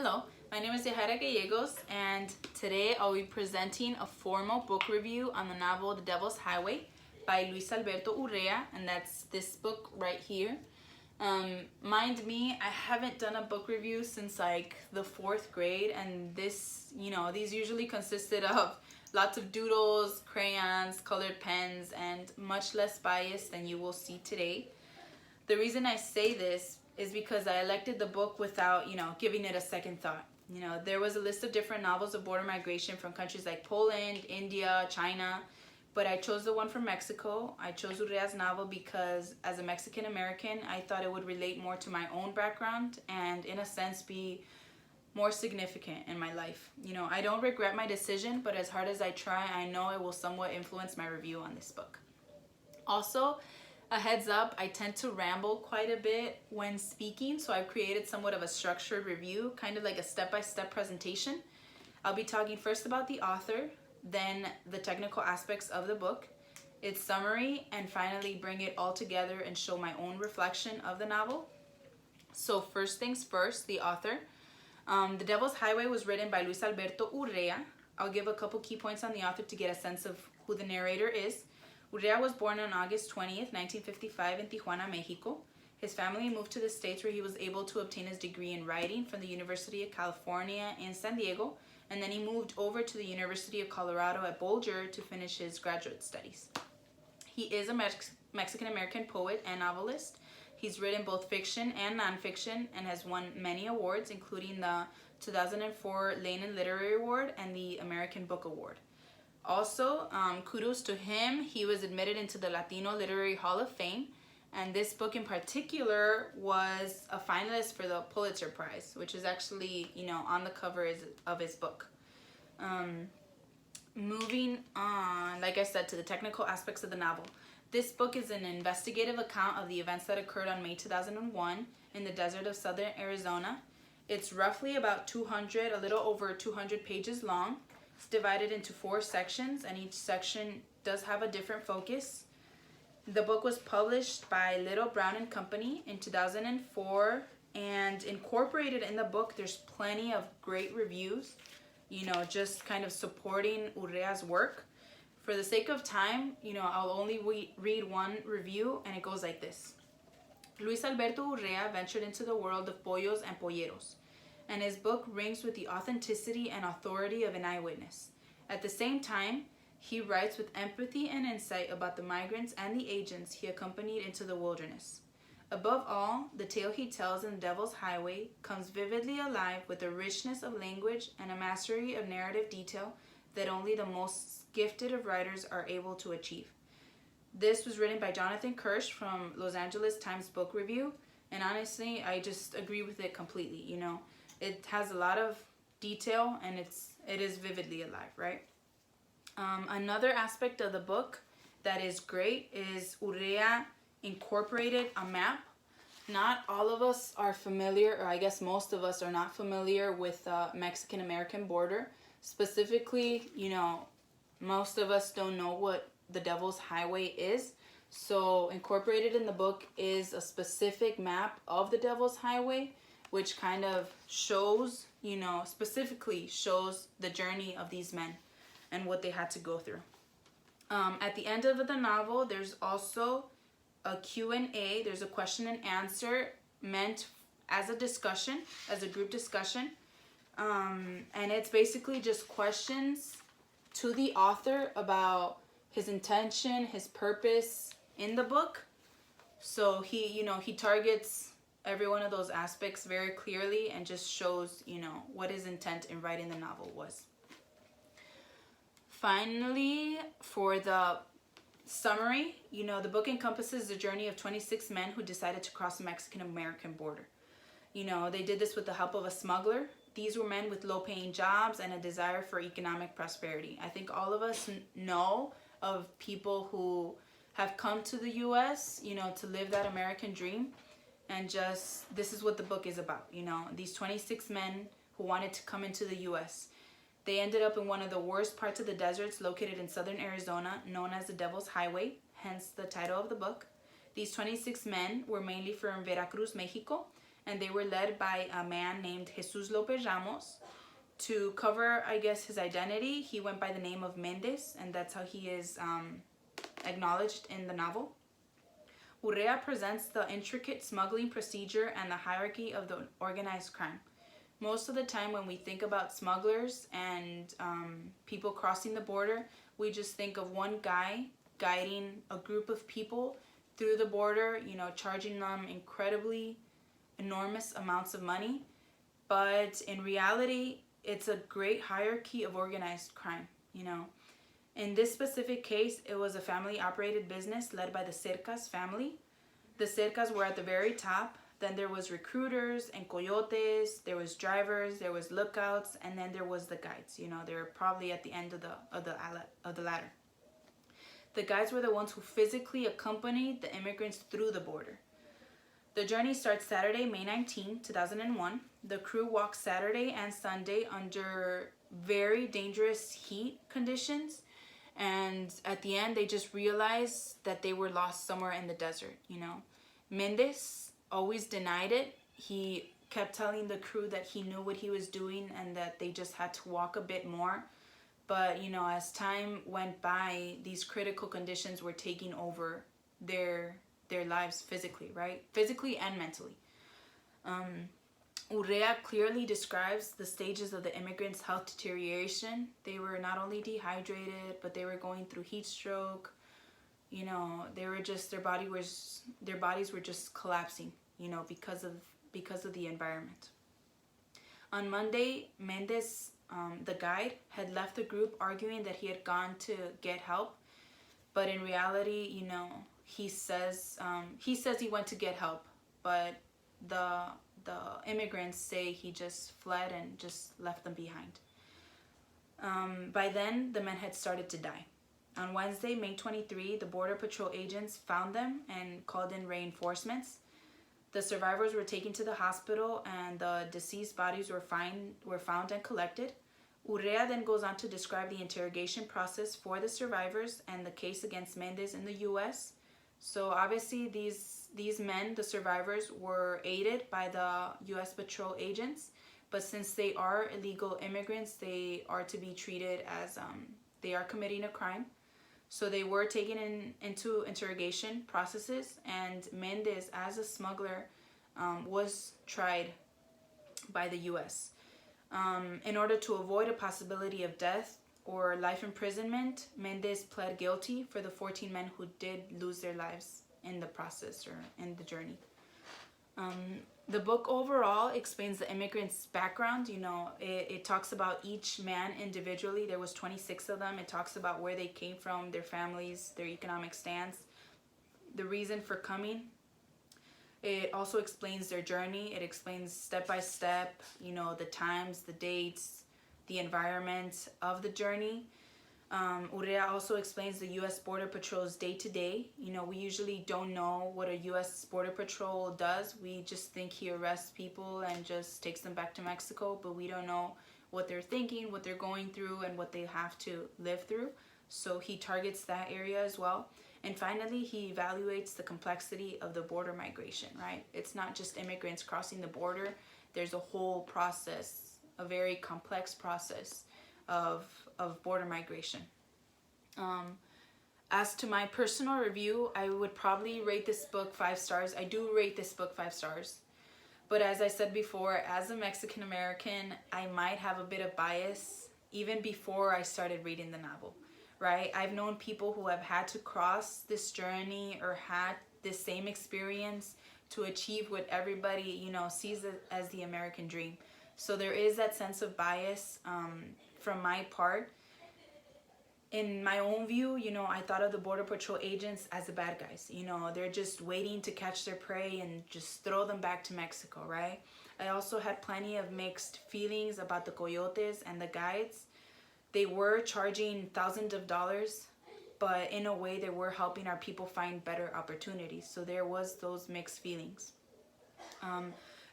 Hello, my name is Yahaira Gallegos, and today I'll be presenting a formal book review on the novel The Devil's Highway by Luis Alberto Urrea, and that's this book right here. Mind me, I haven't done a book review since like the 4th grade, and these usually consisted of lots of doodles, crayons, colored pens, and much less bias than you will see today. The reason I say this is because I elected the book without, giving it a second thought. There was a list of different novels of border migration from countries like Poland, India, China, but I chose the one from Mexico. I chose Urrea's novel because as a Mexican American, I thought it would relate more to my own background and in a sense be more significant in my life. I don't regret my decision, but as hard as I try, I know it will somewhat influence my review on this book. Also, a heads up, I tend to ramble quite a bit when speaking, so I've created somewhat of a structured review, kind of like a step-by-step presentation. I'll be talking first about the author, then the technical aspects of the book, its summary, and finally bring it all together and show my own reflection of the novel. So first things first, the author. The Devil's Highway was written by Luis Alberto Urrea. I'll give a couple key points on the author to get a sense of who the narrator is. Urrea was born on August 20th, 1955 in Tijuana, Mexico. His family moved to the States where he was able to obtain his degree in writing from the University of California in San Diego, and then he moved over to the University of Colorado at Boulder to finish his graduate studies. He is a Mexican-American poet and novelist. He's written both fiction and nonfiction and has won many awards, including the 2004 Lenin Literary Award and the American Book Award. Also, kudos to him, he was admitted into the Latino Literary Hall of Fame, and this book in particular was a finalist for the Pulitzer Prize, which is actually, on the cover of his book. Moving on, like I said, to the technical aspects of the novel. This book is an investigative account of the events that occurred on May 2001 in the desert of southern Arizona. It's roughly about a little over 200 pages long. It's divided into 4 sections, and each section does have a different focus. The book was published by Little Brown and Company in 2004, and incorporated in the book, there's plenty of great reviews, just kind of supporting Urrea's work. For the sake of time, I'll only read one review, and it goes like this. Luis Alberto Urrea ventured into the world of pollos and polleros, and his book rings with the authenticity and authority of an eyewitness. At the same time, he writes with empathy and insight about the migrants and the agents he accompanied into the wilderness. Above all, the tale he tells in The Devil's Highway comes vividly alive with a richness of language and a mastery of narrative detail that only the most gifted of writers are able to achieve. This was written by Jonathan Kirsch from Los Angeles Times Book Review, and honestly, I just agree with it completely, It has a lot of detail, and it is vividly alive, right? Another aspect of the book that is great is Urrea incorporated a map. Not all of us are familiar, or I guess most of us are not familiar with the Mexican-American border. Specifically, most of us don't know what the Devil's Highway is. So incorporated in the book is a specific map of the Devil's Highway, which kind of shows, specifically shows the journey of these men and what they had to go through. At the end of the novel, there's also a Q&A. There's a question and answer meant as a discussion, as a group discussion. And it's basically just questions to the author about his intention, his purpose in the book. So he targets every one of those aspects very clearly and just shows, what his intent in writing the novel was. Finally, for the summary, the book encompasses the journey of 26 men who decided to cross the Mexican-American border. They did this with the help of a smuggler. These were men with low-paying jobs and a desire for economic prosperity. I think all of us know of people who have come to the U.S., to live that American dream. And this is what the book is about, these 26 men who wanted to come into the U.S. They ended up in one of the worst parts of the deserts located in southern Arizona, known as the Devil's Highway, hence the title of the book. These 26 men were mainly from Veracruz, Mexico, and they were led by a man named Jesus Lopez Ramos. To cover, I guess, his identity, he went by the name of Mendez, and that's how he is acknowledged in the novel. Urrea presents the intricate smuggling procedure and the hierarchy of the organized crime. Most of the time when we think about smugglers and people crossing the border, we just think of one guy guiding a group of people through the border, you know, charging them incredibly enormous amounts of money. But in reality, it's a great hierarchy of organized crime, you know. In this specific case, it was a family-operated business led by the Cercas family. The Cercas were at the very top. Then there was recruiters and coyotes. There was drivers. There was lookouts, and then there was the guides. You know, they were probably at the end of the ladder. The guides were the ones who physically accompanied the immigrants through the border. The journey starts Saturday, May 19, 2001. The crew walks Saturday and Sunday under very dangerous heat conditions. And at the end, they just realized that they were lost somewhere in the desert, you know. Mendez always denied it. He kept telling the crew that he knew what he was doing and that they just had to walk a bit more. But, you know, as time went by, these critical conditions were taking over their lives physically, right? Physically and mentally. Urrea clearly describes the stages of the immigrants' health deterioration. They were not only dehydrated, but they were going through heat stroke. You know, they were just their bodies were just collapsing, you know, because of the environment. On Monday, Mendez, the guide, had left the group arguing that he had gone to get help, but in reality, you know, he says he went to get help, but the immigrants say he just fled and just left them behind. By then, the men had started to die. On Wednesday, May 23, the Border Patrol agents found them and called in reinforcements. The survivors were taken to the hospital and the deceased bodies were found and collected. Urrea then goes on to describe the interrogation process for the survivors and the case against Mendez in the U.S. So obviously these men, the survivors, were aided by the U.S. Patrol agents, but since they are illegal immigrants, they are to be treated as they are committing a crime. So they were taken into interrogation processes, and Mendez, as a smuggler, was tried by the U.S. In order to avoid a possibility of death or life imprisonment, Mendez pled guilty for the 14 men who did lose their lives in the process or in the journey. The book overall explains the immigrants' background. You know, it talks about each man individually. There was 26 of them. It talks about where they came from, their families, their economic stance, the reason for coming. It also explains their journey. It explains step by step, you know, the times, the dates, the environment of the journey. Urrea also explains the U.S. Border Patrol's day-to-day. You know, we usually don't know what a U.S. Border Patrol does. We just think he arrests people and just takes them back to Mexico, but we don't know what they're thinking, what they're going through, and what they have to live through. So he targets that area as well. And finally, he evaluates the complexity of the border migration, right? It's not just immigrants crossing the border. There's a whole process, a very complex process of border migration. As to my personal review, I would probably rate this book 5 stars. I do rate this book 5 stars. But as I said before, as a Mexican American, I might have a bit of bias even before I started reading the novel, right? I've known people who have had to cross this journey or had this same experience to achieve what everybody, you know, sees as the American dream. So there is that sense of bias from my part. In my own view, you know, I thought of the Border Patrol agents as the bad guys. You know, they're just waiting to catch their prey and just throw them back to Mexico, right? I also had plenty of mixed feelings about the coyotes and the guides. They were charging thousands of dollars, but in a way they were helping our people find better opportunities. So there was those mixed feelings.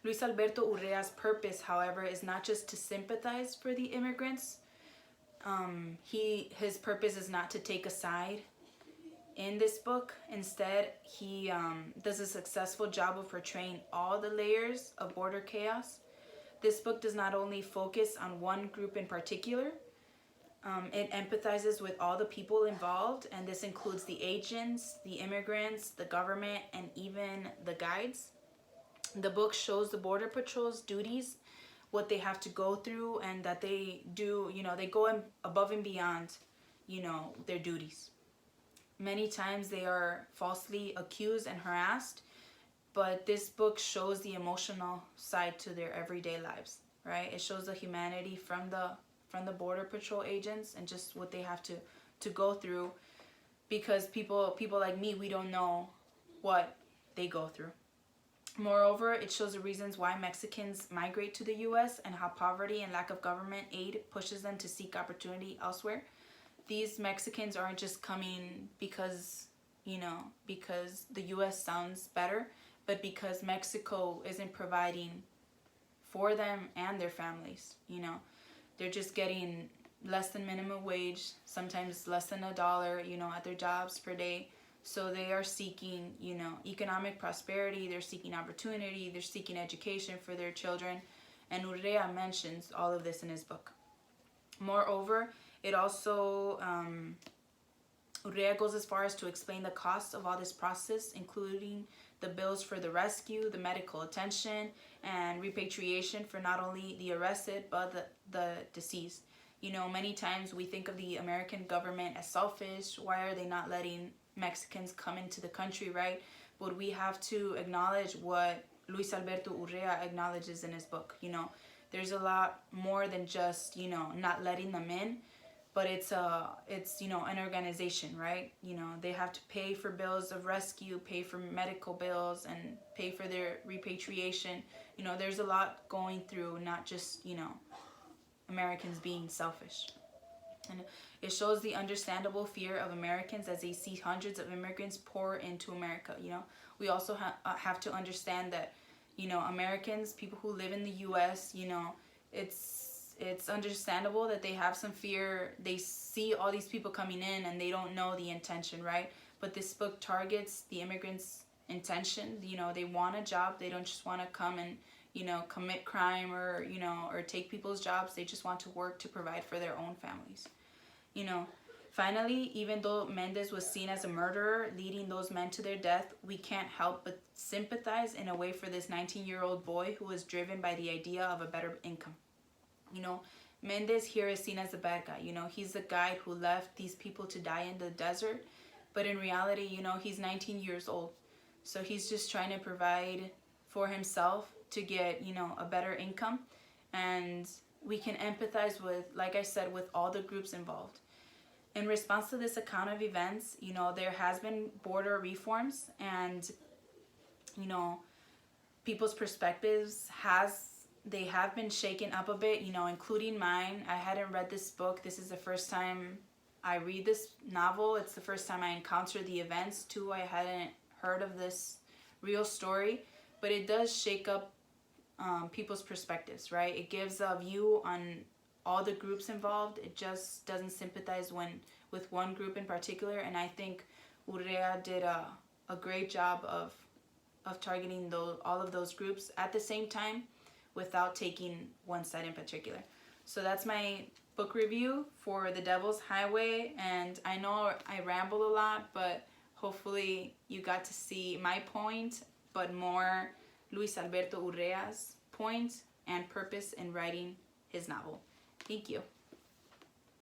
Luis Alberto Urrea's purpose, however, is not just to sympathize for the immigrants. His purpose is not to take a side. in this book. Instead, he does a successful job of portraying all the layers of border chaos. This book does not only focus on one group in particular, it empathizes with all the people involved, and this includes the agents, the immigrants, the government, and even the guides. The book shows the Border Patrol's duties, what they have to go through, and that they do, they go above and beyond, their duties. Many times they are falsely accused and harassed, but this book shows the emotional side to their everyday lives, right? It shows the humanity from the Border Patrol agents and just what they have to go through, because people like me, we don't know what they go through. Moreover, it shows the reasons why Mexicans migrate to the U.S. and how poverty and lack of government aid pushes them to seek opportunity elsewhere. These Mexicans aren't just coming because the U.S. sounds better, but because Mexico isn't providing for them and their families. They're just getting less than minimum wage, sometimes less than $1, at their jobs per day. So they are seeking, economic prosperity, they're seeking opportunity, they're seeking education for their children. And Urrea mentions all of this in his book. Moreover, it also, Urrea goes as far as to explain the costs of all this process, including the bills for the rescue, the medical attention, and repatriation for not only the arrested, but the deceased. Many times we think of the American government as selfish. Why are they not letting Mexicans come into the country, right? But we have to acknowledge what Luis Alberto Urrea acknowledges in his book. There's a lot more than just, not letting them in, but it's an organization, right? They have to pay for bills of rescue, pay for medical bills, and pay for their repatriation. There's a lot going through, not just, Americans being selfish. And it shows the understandable fear of Americans as they see hundreds of immigrants pour into America. We also have to understand that, Americans, people who live in the U.S., it's understandable that they have some fear. They see all these people coming in and they don't know the intention, right? But this book targets the immigrants' intention. They want a job. They don't just want to come and, commit crime or take people's jobs. They just want to work to provide for their own families. Finally, even though Mendez was seen as a murderer, leading those men to their death, we can't help but sympathize in a way for this 19-year-old boy who was driven by the idea of a better income. Mendez here is seen as the bad guy. He's the guy who left these people to die in the desert. But in reality, he's 19 years old. So he's just trying to provide for himself to get, a better income. And we can empathize with, like I said, with all the groups involved. In response to this account of events, there has been border reforms, and, people's perspectives they have been shaken up a bit, including mine. I hadn't read this book. This is the first time I read this novel. It's the first time I encountered the events too. I hadn't heard of this real story, but it does shake up people's perspectives, right? It gives a view on all the groups involved. It just doesn't sympathize with one group in particular, and I think Urrea did a great job of targeting all of those groups at the same time without taking one side in particular. So that's my book review for The Devil's Highway, and I know I ramble a lot, but hopefully you got to see my point, but more Luis Alberto Urrea's point and purpose in writing his novel. Thank you.